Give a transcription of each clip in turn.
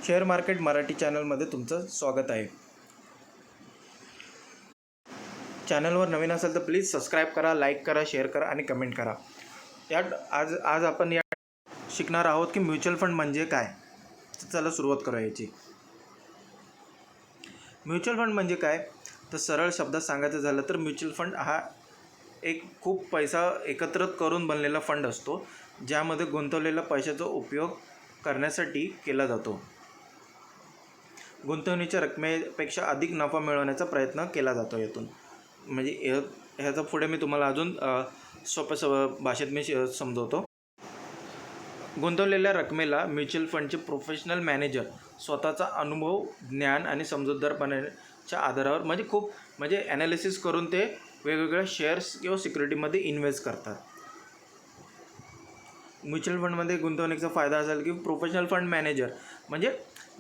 Share market Marathi चॅनलमध्ये तुमचं स्वागत आहे. चॅनलवर नवीन असेल तर प्लीज सबस्क्राईब करा, लाईक करा, शेअर करा आणि कमेंट करा. आज आपण शिकणार आहोत की म्युच्युअल फंड म्हणजे काय. चला सुरुवात करूया याची. म्युच्युअल फंड म्हणजे काय तर सरळ शब्दात सांगायचं झालं तर म्युच्युअल फंड हा एक खूप पैसा एकत्रित करून बनलेला फंड असतो, ज्यामध्ये गुंतवलेल्या पैशाचा उपयोग करण्यासाठी केला जातो. गुंतवणुकीच्या रकमेपेक्षा अधिक नफा मिळवण्याचा प्रयत्न केला जातो यातून. म्हणजे ह्याचा पुढे मी तुम्हाला अजून सोप्या भाषेत मी समजवतो. गुंतवलेल्या रकमेला म्युच्युअल फंडचे प्रोफेशनल मॅनेजर स्वतःचा अनुभव, ज्ञान आणि समजूतदारपणाच्या आधारावर म्हणजे ॲनालिसिस करून ते वेगवेगळ्या शेअर्स किंवा सिक्युरिटीमध्ये इन्व्हेस्ट करतात. म्युच्युअल फंडमध्ये गुंतवणुकीचा फायदा असेल की प्रोफेशनल फंड मॅनेजर म्हणजे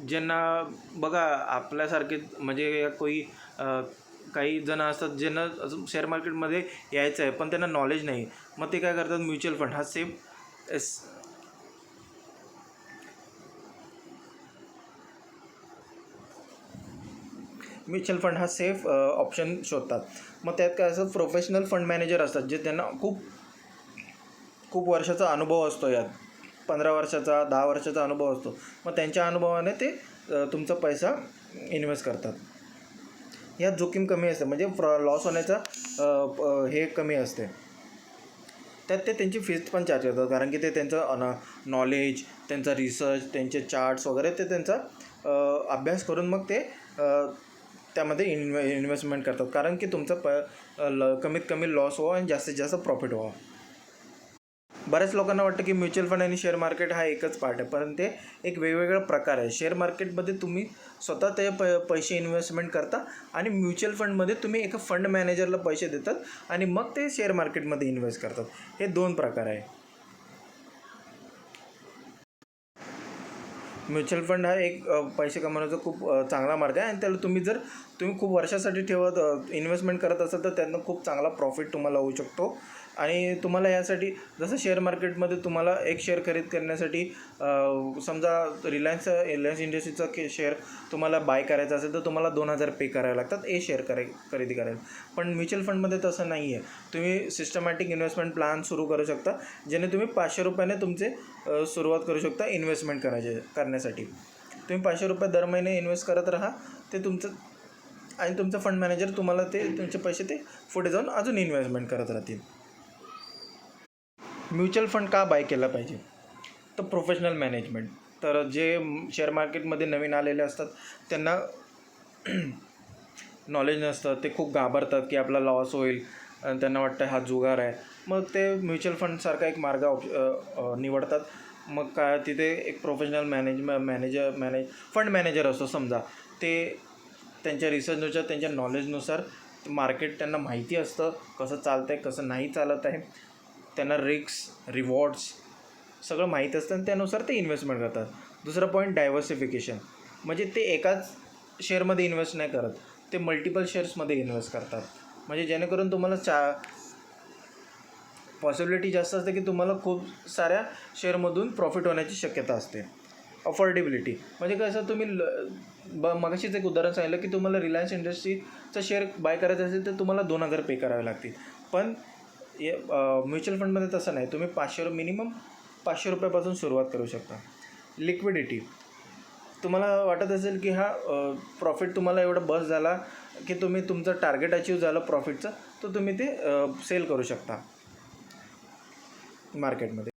ज्यांना बघा आपल्यासारखे म्हणजे काही जण असतात ज्यांना अजून शेअर मार्केटमध्ये यायचं आहे पण त्यांना नॉलेज नाही, मग ते काय करतात, म्युच्युअल फंड हा सेफ ऑप्शन शोधतात. मग त्यात काय असतं, प्रोफेशनल फंड मॅनेजर असतात जे त्यांना खूप वर्षाचा अनुभव असतो, यात 15 वर्षाचा 10 वर्षाचा अनुभव असतो. मग त्यांच्या अनुभवाने ते तुमचा पैसा इन्व्हेस्ट करतात. यात जोखीम कमी असते, म्हणजे लॉस होण्याचा हे कमी असते. त्यात ते त्यांची फीस पण चार्ज करतात, कारण की ते त्यांचं नॉलेज, त्यांचा रिसर्च, त्यांचे चार्ट्स वगैरे ते त्यांचा अभ्यास करून मग ते त्यामध्ये इन्व्हेस्टमेंट करतात, कारण की तुमचा कमीत कमी लॉस व्हावा आणि जास्तीत जास्त प्रॉफिट व्हावा. बऱ्याच लोकांना वाटतं की म्युच्युअल फंड आणि शेअर मार्केट हा एकच पार्ट आहे, पण ते एक वेगवेगळा प्रकार आहे. शेअर मार्केटमध्ये तुम्ही स्वतः ते पैसे इन्व्हेस्टमेंट करता आणि म्युच्युअल फंडमध्ये तुम्ही एका फंड मॅनेजरला पैसे देतात आणि मग ते शेअर मार्केटमध्ये इन्व्हेस्ट करतात. हे 2 प्रकार आहे. म्युच्युअल फंड हा एक पैसे कमवण्याचा खूप चांगला मार्ग आहे आणि त्याला तुम्ही खूप वर्षासाठी इन्व्हेस्टमेंट करत असाल तर त्यातनं खूप चांगला प्रॉफिट तुम्हाला होऊ शकतो. आणि तुम्हाला यासाठी जसं शेअर मार्केटमध्ये तुम्हाला एक शेअर खरेदी करण्यासाठी समजा रिलायन्स इंडस्ट्रीचा शेअर तुम्हाला बाय करायचा असेल तर तुम्हाला 2,000 पे करावे लागतात शेअर खरेदी करायला. पण म्युच्युअल फंडमध्ये तसं नाही आहे. तुम्ही सिस्टमॅटिक इन्व्हेस्टमेंट प्लॅन सुरू करू शकता, ज्याने तुम्ही 500 रुपयाने तुमचे सुरुवात करू शकता इन्व्हेस्टमेंट करण्यासाठी. तुम्ही 500 रुपये दर महिने इन्व्हेस्ट करत राहा, ते तुमचं आणि तुमचा फंड मॅनेजर तुम्हाला तुमचे पैसे ते पुढे जाऊन अजून इन्व्हेस्टमेंट करत राहतील. म्युच्युअल फंड का बाय केला पाहिजे तर प्रोफेशनल मॅनेजमेंट. तर जे शेअर मार्केटमध्ये नवीन आलेले असतात त्यांना नॉलेज नसतं, ते खूप घाबरतात की आपला लॉस होईल आणि त्यांना वाटतं हा जुगार आहे. मग ते म्युच्युअल फंडसारखा एक मार्ग निवडतात. मग काय तिथे एक प्रोफेशनल फंड मॅनेजर असतो समजा, ते त्यांच्या रिसर्चनुसार त्यांच्या नॉलेजनुसार मार्केट त्यांना माहिती असतं कसं चालतं आहे कसं नाही चालत आहे. त्यांना रिस्क रिवॉर्ड्स सगळं माहीत असतं आणि त्यानुसार ते इन्व्हेस्टमेंट करतात. दुसरा पॉईंट डायव्हर्सिफिकेशन, म्हणजे ते एकाच शेअरमध्ये इन्व्हेस्ट नाही करत, ते मल्टिपल शेअर्समध्ये इन्व्हेस्ट करतात. म्हणजे जेणेकरून तुम्हाला पॉसिबिलिटी जास्त असते की तुम्हाला खूप साऱ्या शेअरमधून प्रॉफिट होण्याची शक्यता असते. अफोर्डेबिलिटी म्हणजे कसं, तुम्ही मगाशीच एक उदाहरण सांगितलं की तुम्हाला रिलायन्स इंडस्ट्रीचा शेअर बाय करायचा असेल तर तुम्हाला 2,000 पे करावे लागतील. पण म्युच्युअल फंडमध्ये तसं नाही, तुम्ही मिनिमम 500 रुपयापासून सुरुवात करू शकता. लिक्विडिटी, तुम्हाला वाटत असेल की हा प्रॉफिट तुम्हाला एवढा बस झाला की तुम्ही तुमचं टार्गेट अचीव झालं प्रॉफिटचं, तर तुम्ही ते सेल करू शकता मार्केटमध्ये.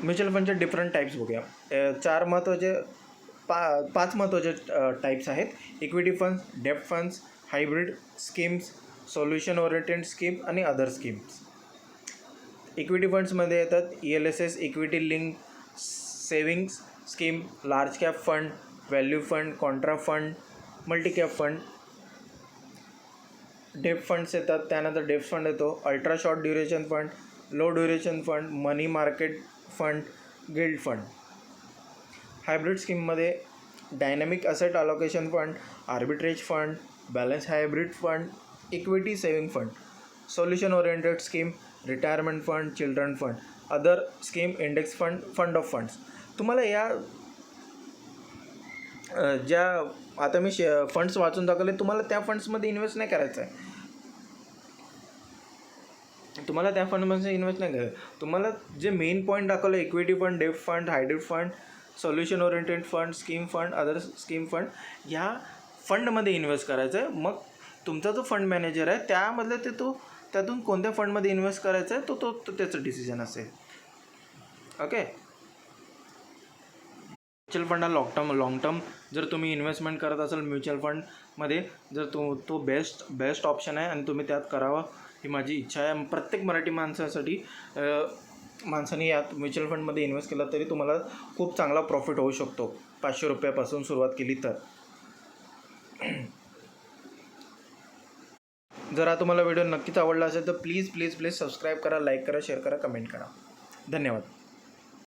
म्युच्युअल फंडचे डिफरंट टाईप्स बघूया. 5 महत्त्वाचे टाईप्स आहेत. इक्विटी फंड्स, डेब्ट funds, hybrid schemes, solution oriented scheme आणि अदर स्कीम्स. इक्विटी फंड्समध्ये येतात ELSS equity link savings scheme, large cap fund, value fund, contra fund, multi cap fund. डेब्ट फंड्स येतात, त्यानंतर डेब्ट फंड येतो, ultra short duration fund, low duration fund, money market fund, gilt fund. Hybrid स्कीममध्ये dynamic asset allocation fund, arbitrage fund, balance hybrid fund, equity saving fund. Solution oriented scheme, retirement fund, children fund, other scheme, index fund, fund of funds. तुम्हाला या ज्या आता मी funds वाचून दाखवले, तुम्हाला त्या फंड्समध्ये invest नाही करायचं आहे. तुम्हाला त्या फंडमध्ये इन्व्हेस्ट नाही करायचं. तुम्हाला जे मेन पॉईंट दाखवलं, equity fund, debt fund, hybrid fund, solution oriented fund, scheme fund, other scheme fund, ह्या फंडमध्ये इन्व्हेस्ट करायचं आहे. मग तुमचा जो फंड मॅनेजर आहे त्यामधलं त्यातून कोणत्या फंडमध्ये इन्व्हेस्ट करायचं आहे तो त्याचं डिसिजन असेल. ओके. म्युच्युअल फंड हा लॉंग टर्म जर तुम्ही इन्व्हेस्टमेंट करत असाल म्युच्युअल फंडमध्ये, जर तो बेस्ट ऑप्शन आहे आणि तुम्ही त्यात करावा ही माझी इच्छा आहे. प्रत्येक मराठी माणसाने यात म्युच्युअल फंडमध्ये इन्व्हेस्ट केला तरी तुम्हाला खूप चांगला प्रॉफिट होऊ शकतो. 500 रुपयापासून सुरुवात केली तर. जर हा तुम्हाला व्हिडिओ नक्कीच आवडला असेल तर प्लीज सबस्क्राईब करा, लाईक करा, शेअर करा, कमेंट करा. धन्यवाद.